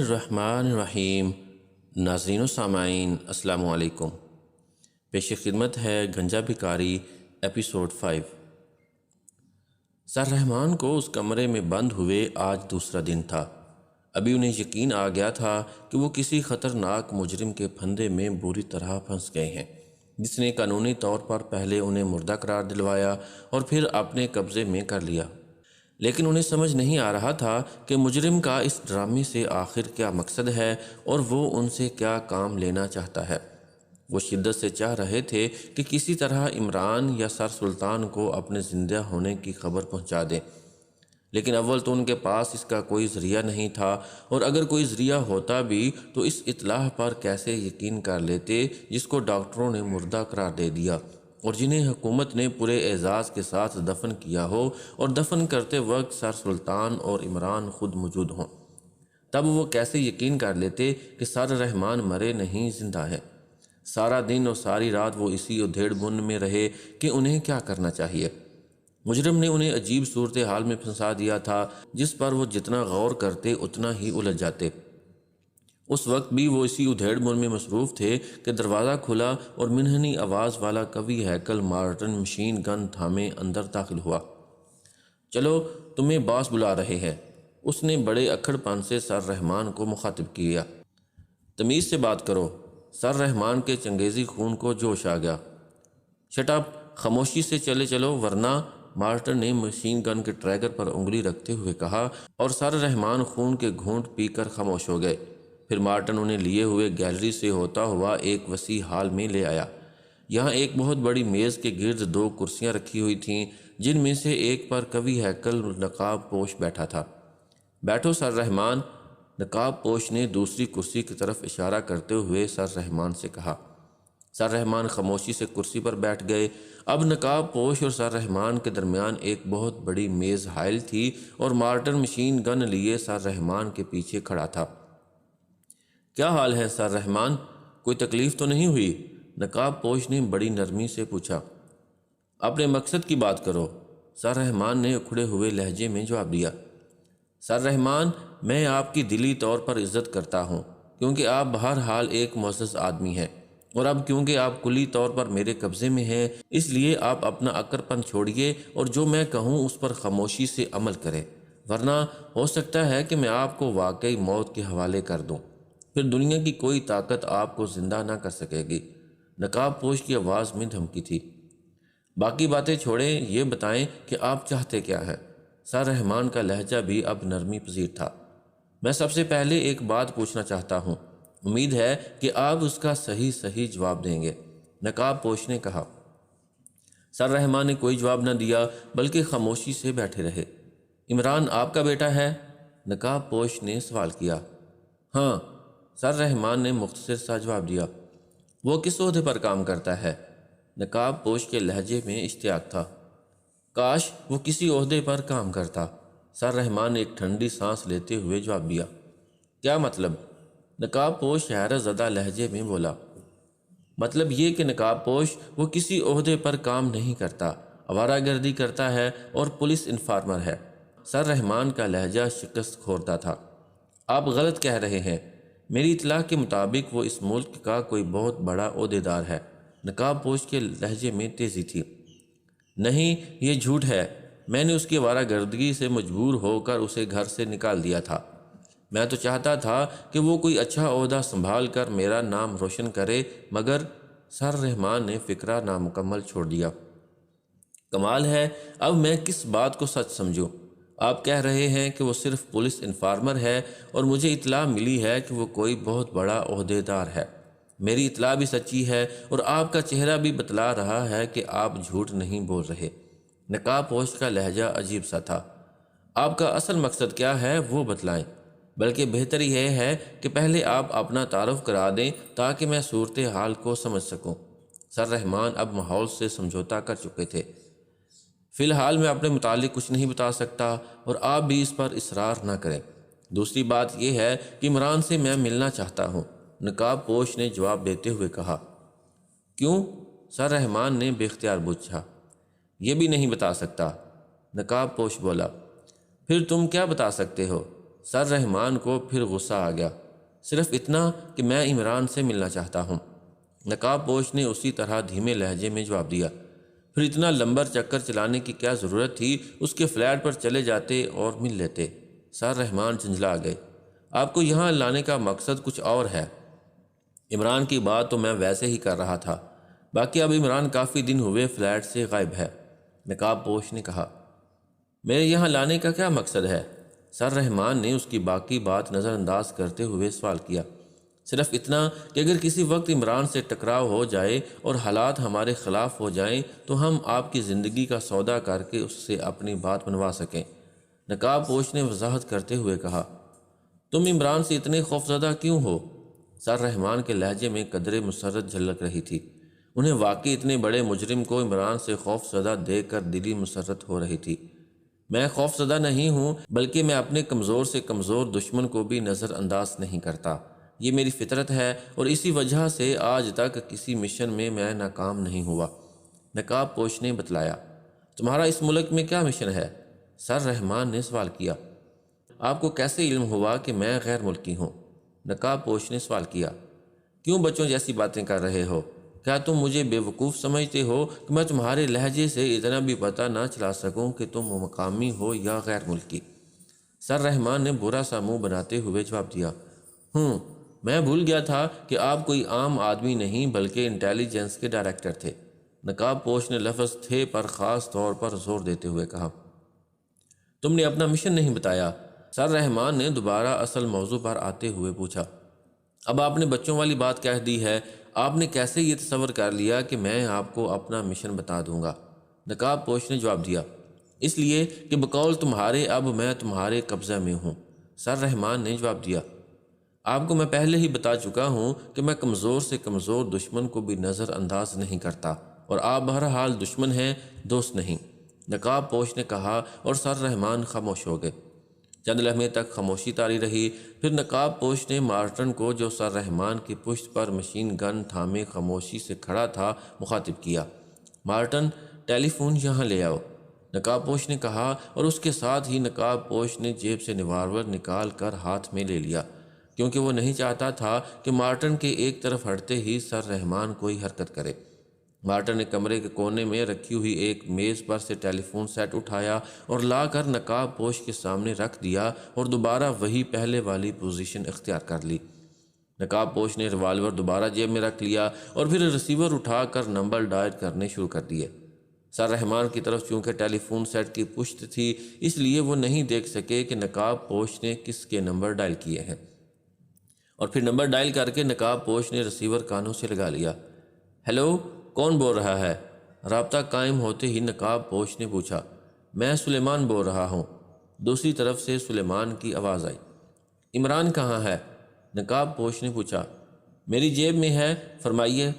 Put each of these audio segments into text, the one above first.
الرحمن الرحیم۔ ناظرین و سامعین السلام علیکم۔ پیش خدمت ہے گنجا بھکاری ایپیسوڈ 5۔ سر رحمان کو اس کمرے میں بند ہوئے آج دوسرا دن تھا۔ ابھی انہیں یقین آ گیا تھا کہ وہ کسی خطرناک مجرم کے پھندے میں بری طرح پھنس گئے ہیں، جس نے قانونی طور پر پہلے انہیں مردہ قرار دلوایا اور پھر اپنے قبضے میں کر لیا۔ لیکن انہیں سمجھ نہیں آ رہا تھا کہ مجرم کا اس ڈرامے سے آخر کیا مقصد ہے اور وہ ان سے کیا کام لینا چاہتا ہے۔ وہ شدت سے چاہ رہے تھے کہ کسی طرح عمران یا سر سلطان کو اپنے زندہ ہونے کی خبر پہنچا دیں، لیکن اول تو ان کے پاس اس کا کوئی ذریعہ نہیں تھا، اور اگر کوئی ذریعہ ہوتا بھی تو اس اطلاع پر کیسے یقین کر لیتے جس کو ڈاکٹروں نے مردہ قرار دے دیا اور جنہیں حکومت نے پورے اعزاز کے ساتھ دفن کیا ہو، اور دفن کرتے وقت سر سلطان اور عمران خود موجود ہوں۔ تب وہ کیسے یقین کر لیتے کہ سر رحمان مرے نہیں، زندہ ہے۔ سارا دن اور ساری رات وہ اسی ادھیڑ بن میں رہے کہ انہیں کیا کرنا چاہیے۔ مجرم نے انہیں عجیب صورتحال میں پھنسا دیا تھا جس پر وہ جتنا غور کرتے اتنا ہی الجھ جاتے۔ اس وقت بھی وہ اسی ادھیڑ بن میں مصروف تھے کہ دروازہ کھلا اور منحنی آواز والا قوی ہیکل مارٹن مشین گن تھامے اندر داخل ہوا۔ چلو، تمہیں باس بلا رہے ہیں، اس نے بڑے اکھڑ پن سے سر رحمان کو مخاطب کیا۔ تمیز سے بات کرو۔ سر رحمان کے چنگیزی خون کو جوش آ گیا۔ شٹ اپ، خاموشی سے چلے چلو ورنہ، مارٹن نے مشین گن کے ٹریگر پر انگلی رکھتے ہوئے کہا، اور سر رحمان خون کے گھونٹ پی کر خاموش ہو گئے۔ پھر مارٹن انہیں لیے ہوئے گیلری سے ہوتا ہوا ایک وسیع ہال میں لے آیا۔ یہاں ایک بہت بڑی میز کے گرد دو کرسیاں رکھی ہوئی تھیں، جن میں سے ایک پر قوی ہیکل نقاب پوش بیٹھا تھا۔ بیٹھو سر رحمان، نقاب پوش نے دوسری کرسی کی طرف اشارہ کرتے ہوئے سر رحمان سے کہا۔ سر رحمان خاموشی سے کرسی پر بیٹھ گئے۔ اب نقاب پوش اور سر رحمان کے درمیان ایک بہت بڑی میز حائل تھی، اور مارٹن مشین گن لیے سر رحمان کے پیچھے کھڑا تھا۔ کیا حال ہے سر رحمان؟ کوئی تکلیف تو نہیں ہوئی؟ نقاب پوش نے بڑی نرمی سے پوچھا۔ اپنے مقصد کی بات کرو، سر رحمان نے اکھڑے ہوئے لہجے میں جواب دیا۔ سر رحمان، میں آپ کی دلی طور پر عزت کرتا ہوں، کیونکہ آپ بہرحال ایک معزز آدمی ہیں، اور اب کیونکہ آپ کلی طور پر میرے قبضے میں ہیں، اس لیے آپ اپنا اکڑ پن چھوڑیے اور جو میں کہوں اس پر خاموشی سے عمل کریں، ورنہ ہو سکتا ہے کہ میں آپ کو واقعی موت کے حوالے کر دوں۔ پھر دنیا کی کوئی طاقت آپ کو زندہ نہ کر سکے گی۔ نقاب پوش کی آواز میں دھمکی تھی۔ باقی باتیں چھوڑیں، یہ بتائیں کہ آپ چاہتے کیا ہیں؟ سر رحمان کا لہجہ بھی اب نرمی پذیر تھا۔ میں سب سے پہلے ایک بات پوچھنا چاہتا ہوں، امید ہے کہ آپ اس کا صحیح جواب دیں گے، نقاب پوش نے کہا۔ سر رحمان نے کوئی جواب نہ دیا بلکہ خاموشی سے بیٹھے رہے۔ عمران آپ کا بیٹا ہے؟ نقاب پوش نے سوال کیا۔ ہاں، سر رحمان نے مختصر سا جواب دیا۔ وہ کس عہدے پر کام کرتا ہے؟ نقاب پوش کے لہجے میں اشتیاق تھا۔ کاش وہ کسی عہدے پر کام کرتا، سر رحمان نے ایک ٹھنڈی سانس لیتے ہوئے جواب دیا۔ کیا مطلب؟ نقاب پوش حیرت زدہ لہجے میں بولا۔ مطلب یہ کہ نقاب پوش وہ کسی عہدے پر کام نہیں کرتا، آوارہ گردی کرتا ہے اور پولیس انفارمر ہے۔ سر رحمان کا لہجہ شکست خوردہ تھا۔ آپ غلط کہہ رہے ہیں، میری اطلاع کے مطابق وہ اس ملک کا کوئی بہت بڑا عہدیدار ہے۔ نقاب پوش کے لہجے میں تیزی تھی۔ نہیں، یہ جھوٹ ہے، میں نے اس کی آوارہ گردگی سے مجبور ہو کر اسے گھر سے نکال دیا تھا۔ میں تو چاہتا تھا کہ وہ کوئی اچھا عہدہ سنبھال کر میرا نام روشن کرے، مگر سر رحمان نے فکرہ نامکمل چھوڑ دیا۔ کمال ہے، اب میں کس بات کو سچ سمجھوں؟ آپ کہہ رہے ہیں کہ وہ صرف پولیس انفارمر ہے، اور مجھے اطلاع ملی ہے کہ وہ کوئی بہت بڑا عہدیدار ہے۔ میری اطلاع بھی سچی ہے، اور آپ کا چہرہ بھی بتلا رہا ہے کہ آپ جھوٹ نہیں بول رہے۔ نقاب پوش کا لہجہ عجیب سا تھا۔ آپ کا اصل مقصد کیا ہے وہ بتلائیں، بلکہ بہتر یہ ہے کہ پہلے آپ اپنا تعارف کرا دیں تاکہ میں صورتحال کو سمجھ سکوں۔ سر رحمان اب ماحول سے سمجھوتا کر چکے تھے۔ فی الحال میں اپنے متعلق کچھ نہیں بتا سکتا، اور آپ بھی اس پر اصرار نہ کریں۔ دوسری بات یہ ہے کہ عمران سے میں ملنا چاہتا ہوں، نقاب پوش نے جواب دیتے ہوئے کہا۔ کیوں؟ سر رحمان نے بے اختیار پوچھا۔ یہ بھی نہیں بتا سکتا، نقاب پوش بولا۔ پھر تم کیا بتا سکتے ہو؟ سر رحمان کو پھر غصہ آ گیا۔ صرف اتنا کہ میں عمران سے ملنا چاہتا ہوں۔ نقاب پوش نے اسی طرح دھیمے لہجے میں جواب دیا۔ پھر اتنا لمبر چکر چلانے کی کیا ضرورت تھی؟ اس کے فلیٹ پر چلے جاتے اور مل لیتے۔ سر رحمان جھنجھلا گئے۔ آپ کو یہاں لانے کا مقصد کچھ اور ہے۔ عمران کی بات تو میں ویسے ہی کر رہا تھا، باقی اب عمران کافی دن ہوئے فلیٹ سے غائب ہے، نقاب پوش نے کہا۔ میرے یہاں لانے کا کیا مقصد ہے؟ سر رحمان نے اس کی باقی بات نظر انداز کرتے ہوئے سوال کیا۔ صرف اتنا کہ اگر کسی وقت عمران سے ٹکراؤ ہو جائے اور حالات ہمارے خلاف ہو جائیں تو ہم آپ کی زندگی کا سودا کر کے اس سے اپنی بات منوا سکیں، نقاب پوش نے وضاحت کرتے ہوئے کہا۔ تم عمران سے اتنے خوفزدہ کیوں ہو؟ سر رحمان کے لہجے میں قدرے مسرت جھلک رہی تھی۔ انہیں واقعی اتنے بڑے مجرم کو عمران سے خوف زدہ دیکھ کر دلی مسرت ہو رہی تھی۔ میں خوف زدہ نہیں ہوں، بلکہ میں اپنے کمزور سے کمزور دشمن کو بھی نظر انداز نہیں کرتا۔ یہ میری فطرت ہے اور اسی وجہ سے آج تک کسی مشن میں ناکام نہیں ہوا، نقاب پوش نے بتلایا۔ تمہارا اس ملک میں کیا مشن ہے؟ سر رحمان نے سوال کیا۔ آپ کو کیسے علم ہوا کہ میں غیر ملکی ہوں؟ نقاب پوش نے سوال کیا۔ کیوں بچوں جیسی باتیں کر رہے ہو؟ کیا تم مجھے بے وقوف سمجھتے ہو کہ میں تمہارے لہجے سے اتنا بھی پتہ نہ چلا سکوں کہ تم مقامی ہو یا غیر ملکی؟ سر رحمان نے برا سا منہ بناتے ہوئے جواب دیا۔ میں بھول گیا تھا کہ آپ کوئی عام آدمی نہیں بلکہ انٹیلیجنس کے ڈائریکٹر تھے، نقاب پوش نے لفظ تھے پر خاص طور پر زور دیتے ہوئے کہا۔ تم نے اپنا مشن نہیں بتایا، سر رحمان نے دوبارہ اصل موضوع پر آتے ہوئے پوچھا۔ اب آپ نے بچوں والی بات کہہ دی ہے، آپ نے کیسے یہ تصور کر لیا کہ میں آپ کو اپنا مشن بتا دوں گا؟ نقاب پوش نے جواب دیا۔ اس لیے کہ بقول تمہارے اب میں تمہارے قبضہ میں ہوں، سر رحمان نے جواب دیا۔ آپ کو میں پہلے ہی بتا چکا ہوں کہ میں کمزور سے کمزور دشمن کو بھی نظر انداز نہیں کرتا، اور آپ بہرحال دشمن ہیں، دوست نہیں، نقاب پوش نے کہا، اور سر رحمان خاموش ہو گئے۔ چند لمحے تک خاموشی طاری رہی، پھر نقاب پوش نے مارٹن کو جو سر رحمان کی پشت پر مشین گن تھامے خاموشی سے کھڑا تھا مخاطب کیا۔ مارٹن، ٹیلی فون یہاں لے آؤ، نقاب پوش نے کہا، اور اس کے ساتھ ہی نقاب پوش نے جیب سے ریوالور نکال کر ہاتھ میں لے لیا، کیونکہ وہ نہیں چاہتا تھا کہ مارٹن کے ایک طرف ہٹتے ہی سر رحمان کوئی حرکت کرے۔ مارٹن نے کمرے کے کونے میں رکھی ہوئی ایک میز پر سے ٹیلی فون سیٹ اٹھایا اور لا کر نقاب پوش کے سامنے رکھ دیا اور دوبارہ وہی پہلے والی پوزیشن اختیار کر لی۔ نقاب پوش نے ریوالور دوبارہ جیب میں رکھ لیا اور پھر ریسیور اٹھا کر نمبر ڈائل کرنے شروع کر دیے۔ سر رحمان کی طرف چونکہ ٹیلی فون سیٹ کی پشت تھی، اس لیے وہ نہیں دیکھ سکے کہ نقاب پوش نے کس کے نمبر ڈائل کیے ہیں، اور پھر نمبر ڈائل کر کے نقاب پوش نے ریسیور کانوں سے لگا لیا۔ ہیلو، کون بول رہا ہے؟ رابطہ قائم ہوتے ہی نقاب پوش نے پوچھا۔ میں سلیمان بول رہا ہوں، دوسری طرف سے سلیمان کی آواز آئی۔ عمران کہاں ہے؟ نقاب پوش نے پوچھا۔ میری جیب میں ہے، فرمائیے،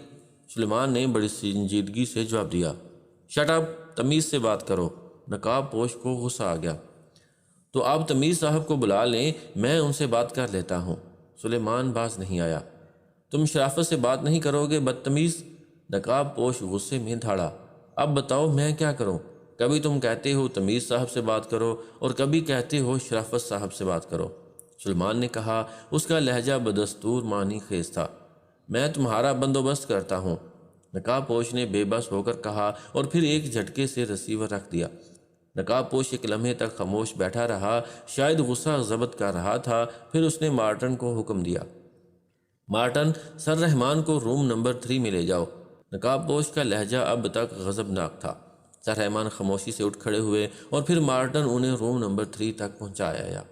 سلیمان نے بڑی سنجیدگی سے جواب دیا۔ شٹ اپ، تمیز سے بات کرو، نقاب پوش کو غصہ آ گیا۔ تو آپ تمیز صاحب کو بلا لیں، میں ان سے بات کر لیتا ہوں، سلیمان باز نہیں آیا۔ تم شرافت سے بات نہیں کرو گے بدتمیز، نقاب پوش غصے میں دھاڑا۔ اب بتاؤ میں کیا کروں؟ کبھی تم کہتے ہو تمیز صاحب سے بات کرو اور کبھی کہتے ہو شرافت صاحب سے بات کرو، سلیمان نے کہا، اس کا لہجہ بدستور معنی خیز تھا۔ میں تمہارا بندوبست کرتا ہوں، نقاب پوش نے بے بس ہو کر کہا، اور پھر ایک جھٹکے سے ریسیور رکھ دیا۔ نقاب پوش ایک لمحے تک خاموش بیٹھا رہا، شاید غصہ ضبط کر رہا تھا، پھر اس نے مارٹن کو حکم دیا۔ مارٹن، سر رحمان کو روم نمبر 3 میں لے جاؤ۔ نقاب پوش کا لہجہ اب تک غضبناک تھا۔ سر رحمان خاموشی سے اٹھ کھڑے ہوئے اور پھر مارٹن انہیں روم نمبر 3 تک پہنچایا۔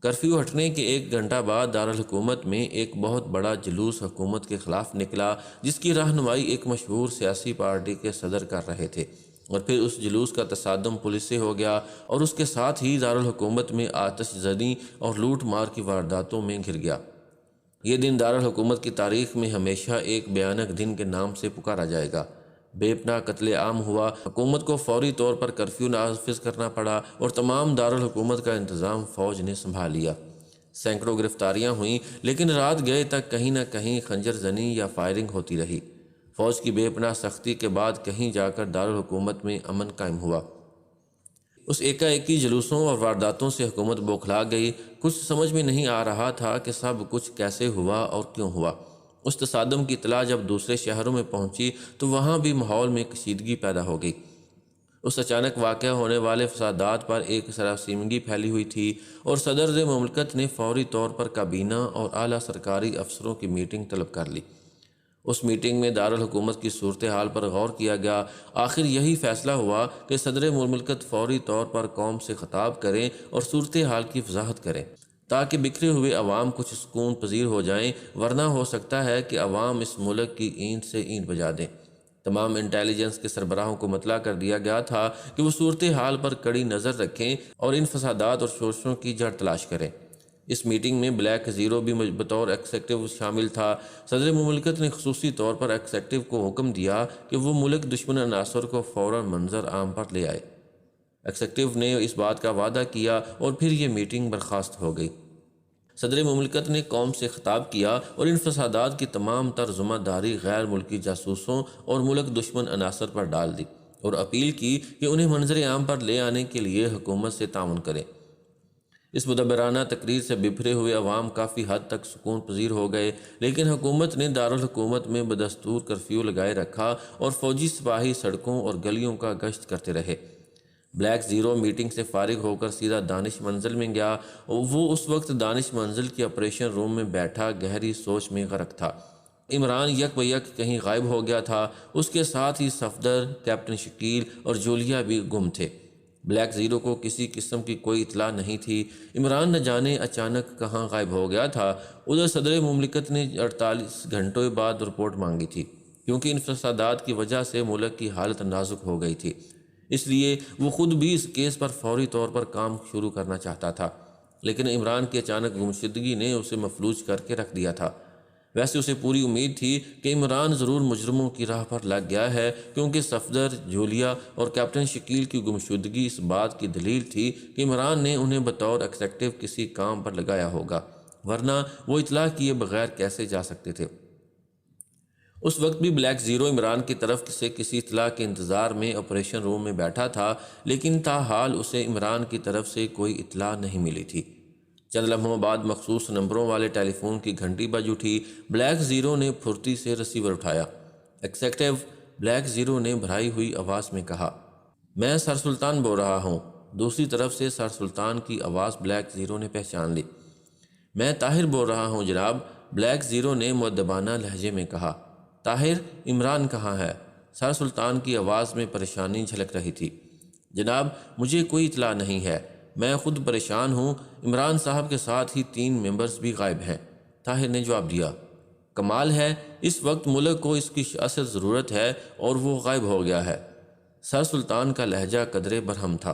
کرفیو ہٹنے کے 1 گھنٹہ بعد دارالحکومت میں ایک بہت بڑا جلوس حکومت کے خلاف نکلا، جس کی رہنمائی ایک مشہور سیاسی پارٹی کے صدر کر رہے تھے، اور پھر اس جلوس کا تصادم پولیس سے ہو گیا اور اس کے ساتھ ہی دارالحکومت میں آتش زنی اور لوٹ مار کی وارداتوں میں گھر گیا۔ یہ دن دارالحکومت کی تاریخ میں ہمیشہ ایک بھیانک دن کے نام سے پکارا جائے گا۔ بے پناہ قتل عام ہوا، حکومت کو فوری طور پر کرفیو نافذ کرنا پڑا اور تمام دارالحکومت کا انتظام فوج نے سنبھال لیا۔ سینکڑوں گرفتاریاں ہوئیں، لیکن رات گئے تک کہیں نہ کہیں خنجر زنی یا فائرنگ ہوتی رہی۔ فوج کی بے پناہ سختی کے بعد کہیں جا کر دارالحکومت میں امن قائم ہوا۔ اس ایکی جلوسوں اور وارداتوں سے حکومت بوکھلا گئی۔ کچھ سمجھ میں نہیں آ رہا تھا کہ سب کچھ کیسے ہوا اور کیوں ہوا۔ اس تصادم کی اطلاع جب دوسرے شہروں میں پہنچی تو وہاں بھی ماحول میں کشیدگی پیدا ہو گئی۔ اس اچانک واقع ہونے والے فسادات پر ایک سراسیمگی پھیلی ہوئی تھی اور صدر مملکت نے فوری طور پر کابینہ اور اعلیٰ سرکاری افسروں کی میٹنگ طلب کر لی۔ اس میٹنگ میں دارالحکومت کی صورتحال پر غور کیا گیا۔ آخر یہی فیصلہ ہوا کہ صدر مملکت فوری طور پر قوم سے خطاب کریں اور صورتحال کی وضاحت کریں تاکہ بکھرے ہوئے عوام کچھ سکون پذیر ہو جائیں، ورنہ ہو سکتا ہے کہ عوام اس ملک کی اینٹ سے اینٹ بجا دیں۔ تمام انٹیلیجنس کے سربراہوں کو مطلع کر دیا گیا تھا کہ وہ صورتحال پر کڑی نظر رکھیں اور ان فسادات اور شورشوں کی جڑ تلاش کریں۔ اس میٹنگ میں بلیک زیرو بھی بطور ایگزیکٹو شامل تھا۔ صدر مملکت نے خصوصی طور پر ایگزیکٹو کو حکم دیا کہ وہ ملک دشمن عناصر کو فوراً منظر عام پر لے آئے۔ ایگزیکٹو نے اس بات کا وعدہ کیا اور پھر یہ میٹنگ برخاست ہو گئی۔ صدر مملکت نے قوم سے خطاب کیا اور ان فسادات کی تمام تر ذمہ داری غیر ملکی جاسوسوں اور ملک دشمن عناصر پر ڈال دی اور اپیل کی کہ انہیں منظر عام پر لے آنے کے لیے حکومت سے تعاون کریں۔ اس مدبرانہ تقریر سے بپھرے ہوئے عوام کافی حد تک سکون پذیر ہو گئے، لیکن حکومت نے دارالحکومت میں بدستور کرفیو لگائے رکھا اور فوجی سپاہی سڑکوں اور گلیوں کا گشت کرتے رہے۔ بلیک زیرو میٹنگ سے فارغ ہو کر سیدھا دانش منزل میں گیا۔ وہ اس وقت دانش منزل کے آپریشن روم میں بیٹھا گہری سوچ میں غرق تھا۔ عمران یک بیک کہیں غائب ہو گیا تھا، اس کے ساتھ ہی صفدر، کیپٹن شکیل اور جولیا بھی گم تھے۔ بلیک زیرو کو کسی قسم کی کوئی اطلاع نہیں تھی۔ عمران نہ جانے اچانک کہاں غائب ہو گیا تھا۔ ادھر صدر مملکت نے 48 گھنٹوں بعد رپورٹ مانگی تھی، کیونکہ ان فسادات کی وجہ سے ملک کی حالت نازک ہو گئی تھی۔ اس لیے وہ خود بھی اس کیس پر فوری طور پر کام شروع کرنا چاہتا تھا، لیکن عمران کی اچانک گمشدگی نے اسے مفلوج کر کے رکھ دیا تھا۔ ویسے اسے پوری امید تھی کہ عمران ضرور مجرموں کی راہ پر لگ گیا ہے، کیونکہ صفدر، جولیا اور کیپٹن شکیل کی گمشدگی اس بات کی دلیل تھی کہ عمران نے انہیں بطور ایگزیکٹو کسی کام پر لگایا ہوگا، ورنہ وہ اطلاع کیے بغیر کیسے جا سکتے تھے۔ اس وقت بھی بلیک زیرو عمران کی طرف سے کسی اطلاع کے انتظار میں آپریشن روم میں بیٹھا تھا، لیکن تاحال اسے عمران کی طرف سے کوئی اطلاع نہیں ملی تھی۔ چند لمحوں بعد مخصوص نمبروں والے ٹیلی فون کی گھنٹی بج اٹھی۔ بلیک زیرو نے پھرتی سے ریسیور اٹھایا۔ ایگزیکٹو، بلیک زیرو نے بھرائی ہوئی آواز میں کہا۔ میں سر سلطان بول رہا ہوں۔ دوسری طرف سے سر سلطان کی آواز بلیک زیرو نے پہچان لی۔ میں طاہر بول رہا ہوں جناب، بلیک زیرو نے مؤدبانہ لہجے میں کہا۔ طاہر، عمران کہاں ہے؟ سر سلطان کی آواز میں پریشانی جھلک رہی تھی۔ جناب، مجھے کوئی اطلاع نہیں ہے، میں خود پریشان ہوں۔ عمران صاحب کے ساتھ ہی 3 ممبرز بھی غائب ہیں، طاہر نے جواب دیا۔ کمال ہے، اس وقت ملک کو اس کی اصل ضرورت ہے اور وہ غائب ہو گیا ہے۔ سر سلطان کا لہجہ قدرے برہم تھا۔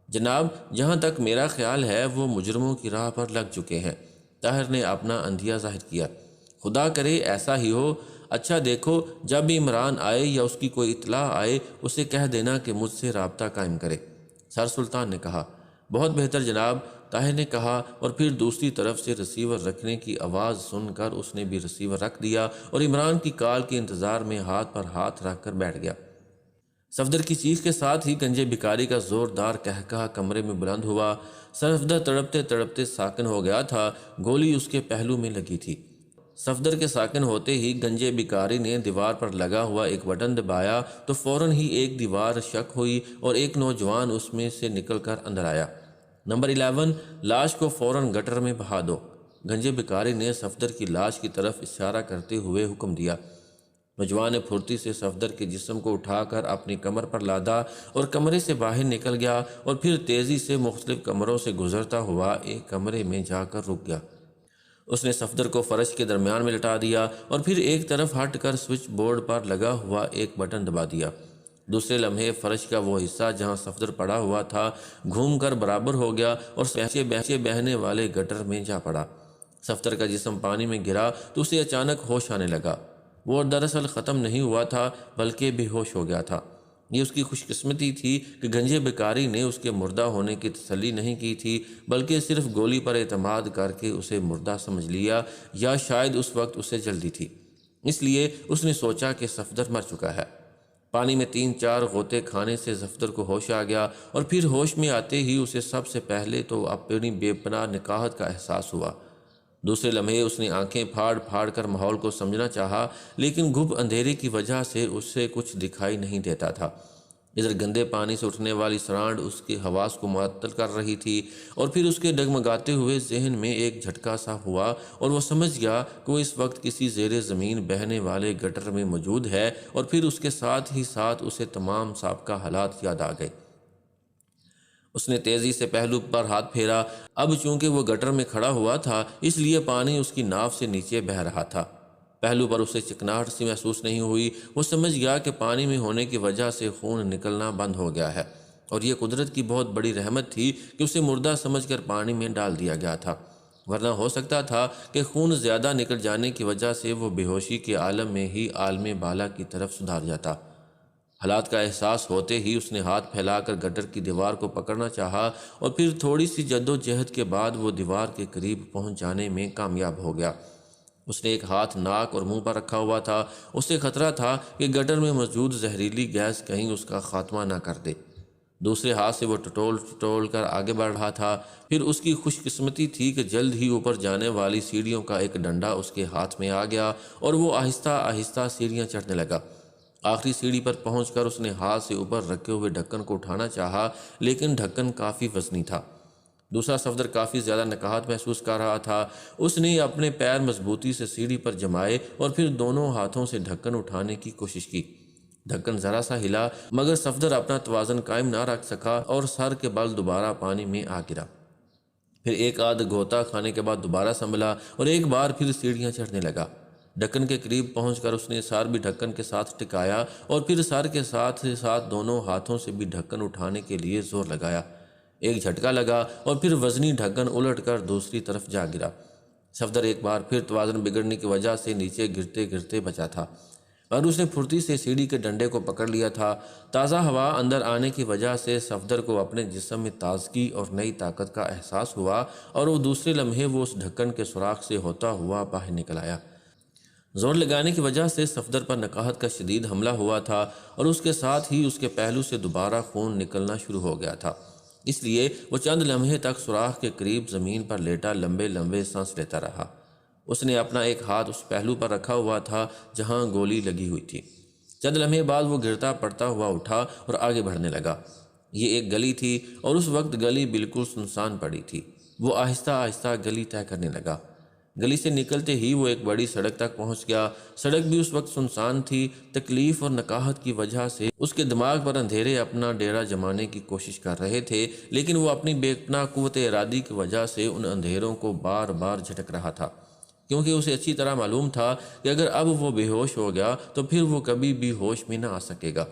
جناب، جہاں تک میرا خیال ہے وہ مجرموں کی راہ پر لگ چکے ہیں، طاہر نے اپنا اندیہ ظاہر کیا۔ خدا کرے ایسا ہی ہو۔ اچھا دیکھو، جب بھی عمران آئے یا اس کی کوئی اطلاع آئے، اسے کہہ دینا کہ مجھ سے رابطہ قائم کرے، سر سلطان نے کہا۔ بہت بہتر جناب، طاہر نے کہا، اور پھر دوسری طرف سے ریسیور رکھنے کی آواز سن کر اس نے بھی ریسیور رکھ دیا اور عمران کی کال کے انتظار میں ہاتھ پر ہاتھ رکھ کر بیٹھ گیا۔ صفدر کی چیخ کے ساتھ ہی گنجے بھکاری کا زوردار قہقہہ کمرے میں بلند ہوا۔ صفدر تڑپتے تڑپتے ساکن ہو گیا تھا، گولی اس کے پہلو میں لگی تھی۔ صفدر کے ساکن ہوتے ہی گنجے بھکاری نے دیوار پر لگا ہوا ایک بٹن دبایا تو فوراً ہی ایک دیوار شک ہوئی اور ایک نوجوان اس میں سے نکل کر اندر آیا۔ نمبر 11، لاش کو فوراً گٹر میں بہا دو، گنجے بھکاری نے صفدر کی لاش کی طرف اشارہ کرتے ہوئے حکم دیا۔ نوجوان نے پھرتی سے صفدر کے جسم کو اٹھا کر اپنی کمر پر لادا اور کمرے سے باہر نکل گیا اور پھر تیزی سے مختلف کمروں سے گزرتا ہوا ایک کمرے میں جا کر رک گیا۔ اس نے صفدر کو فرش کے درمیان میں لٹا دیا اور پھر ایک طرف ہٹ کر سوئچ بورڈ پر لگا ہوا ایک بٹن دبا دیا۔ دوسرے لمحے فرش کا وہ حصہ جہاں صفدر پڑا ہوا تھا گھوم کر برابر ہو گیا اور بہچے بہنے والے گٹر میں جا پڑا۔ صفدر کا جسم پانی میں گرا تو اسے اچانک ہوش آنے لگا۔ وہ دراصل ختم نہیں ہوا تھا بلکہ بے ہوش ہو گیا تھا۔ یہ اس کی خوش قسمتی تھی کہ گنجے بھکاری نے اس کے مردہ ہونے کی تسلی نہیں کی تھی، بلکہ صرف گولی پر اعتماد کر کے اسے مردہ سمجھ لیا، یا شاید اس وقت اسے جلدی تھی، اس لیے اس نے سوچا کہ صفدر مر چکا ہے۔ پانی میں 3-4 غوطے کھانے سے صفدر کو ہوش آ گیا، اور پھر ہوش میں آتے ہی اسے سب سے پہلے تو اپنی بے پناہ نکاحت کا احساس ہوا۔ دوسرے لمحے اس نے آنکھیں پھاڑ پھاڑ کر ماحول کو سمجھنا چاہا، لیکن گھپ اندھیرے کی وجہ سے اسے کچھ دکھائی نہیں دیتا تھا۔ ادھر گندے پانی سے اٹھنے والی سرانڈ اس کے حواس کو معطل کر رہی تھی، اور پھر اس کے ڈگمگاتے ہوئے ذہن میں ایک جھٹکا سا ہوا، اور وہ سمجھ گیا کہ وہ اس وقت کسی زیر زمین بہنے والے گٹر میں موجود ہے، اور پھر اس کے ساتھ ہی ساتھ اسے تمام سابقہ حالات یاد آ گئے۔ اس نے تیزی سے پہلو پر ہاتھ پھیرا۔ اب چونکہ وہ گٹر میں کھڑا ہوا تھا، اس لیے پانی اس کی ناف سے نیچے بہہ رہا تھا۔ پہلو پر اسے چکناہٹ سی محسوس نہیں ہوئی۔ وہ سمجھ گیا کہ پانی میں ہونے کی وجہ سے خون نکلنا بند ہو گیا ہے، اور یہ قدرت کی بہت بڑی رحمت تھی کہ اسے مردہ سمجھ کر پانی میں ڈال دیا گیا تھا، ورنہ ہو سکتا تھا کہ خون زیادہ نکل جانے کی وجہ سے وہ بے ہوشی کے عالم میں ہی عالم بالا کی طرف سدھار جاتا۔ حالات کا احساس ہوتے ہی اس نے ہاتھ پھیلا کر گٹر کی دیوار کو پکڑنا چاہا، اور پھر تھوڑی سی جد و جہد کے بعد وہ دیوار کے قریب پہنچ جانے میں کامیاب ہو گیا۔ اس نے ایک ہاتھ ناک اور منہ پر رکھا ہوا تھا۔ اسے خطرہ تھا کہ گٹر میں موجود زہریلی گیس کہیں اس کا خاتمہ نہ کر دے۔ دوسرے ہاتھ سے وہ ٹٹول ٹٹول کر آگے بڑھ رہا تھا۔ پھر اس کی خوش قسمتی تھی کہ جلد ہی اوپر جانے والی سیڑھیوں کا ایک ڈنڈا اس کے ہاتھ میں آ گیا، اور وہ آہستہ آہستہ سیڑھیاں چڑھنے لگا۔ آخری سیڑھی پر پہنچ کر اس نے ہاتھ سے اوپر رکھے ہوئے ڈھکن کو اٹھانا چاہا، لیکن ڈھکن کافی وزنی تھا۔ دوسرا صفدر کافی زیادہ نکاہت محسوس کر رہا تھا۔ اس نے اپنے پیر مضبوطی سے سیڑھی پر جمائے، اور پھر دونوں ہاتھوں سے ڈھکن اٹھانے کی کوشش کی۔ ڈھکن ذرا سا ہلا، مگر صفدر اپنا توازن قائم نہ رکھ سکا، اور سر کے بل دوبارہ پانی میں آ گرا۔ پھر ایک آدھ گھوتا کھانے کے بعد دوبارہ سنبھلا، اور ایک بار پھر سیڑھیاں چڑھنے لگا۔ ڈھکن کے قریب پہنچ کر اس نے سر بھی ڈھکن کے ساتھ ٹکایا، اور پھر سر کے ساتھ ساتھ دونوں ہاتھوں سے بھی ڈھکن اٹھانے کے لیے زور لگایا۔ ایک جھٹکا لگا، اور پھر وزنی ڈھکن الٹ کر دوسری طرف جا گرا۔ صفدر ایک بار پھر توازن بگڑنے کی وجہ سے نیچے گرتے گرتے بچا تھا، اور اس نے پھرتی سے سیڑھی کے ڈنڈے کو پکڑ لیا تھا۔ تازہ ہوا اندر آنے کی وجہ سے صفدر کو اپنے جسم میں تازگی اور نئی طاقت کا احساس ہوا، اور وہ دوسرے لمحے وہ اس ڈھکن کے سوراخ سے ہوتا ہوا باہر نکل آیا۔ زور لگانے کی وجہ سے صفدر پر نکاحت کا شدید حملہ ہوا تھا، اور اس کے ساتھ ہی اس کے پہلو سے دوبارہ خون نکلنا شروع ہو گیا تھا۔ اس لیے وہ چند لمحے تک سوراخ کے قریب زمین پر لیٹا لمبے لمبے سانس لیتا رہا۔ اس نے اپنا ایک ہاتھ اس پہلو پر رکھا ہوا تھا جہاں گولی لگی ہوئی تھی۔ چند لمحے بعد وہ گرتا پڑتا ہوا اٹھا اور آگے بڑھنے لگا۔ یہ ایک گلی تھی، اور اس وقت گلی بالکل سنسان پڑی تھی۔ وہ آہستہ آہستہ گلی طے کرنے لگا۔ گلی سے نکلتے ہی وہ ایک بڑی سڑک تک پہنچ گیا۔ سڑک بھی اس وقت سنسان تھی۔ تکلیف اور نکاحت کی وجہ سے اس کے دماغ پر اندھیرے اپنا ڈیرا جمانے کی کوشش کر رہے تھے، لیکن وہ اپنی بے پناہ قوت ارادی کی وجہ سے ان اندھیروں کو بار بار جھٹک رہا تھا، کیونکہ اسے اچھی طرح معلوم تھا کہ اگر اب وہ بے ہوش ہو گیا تو پھر وہ کبھی بھی ہوش میں نہ آ سکے گا۔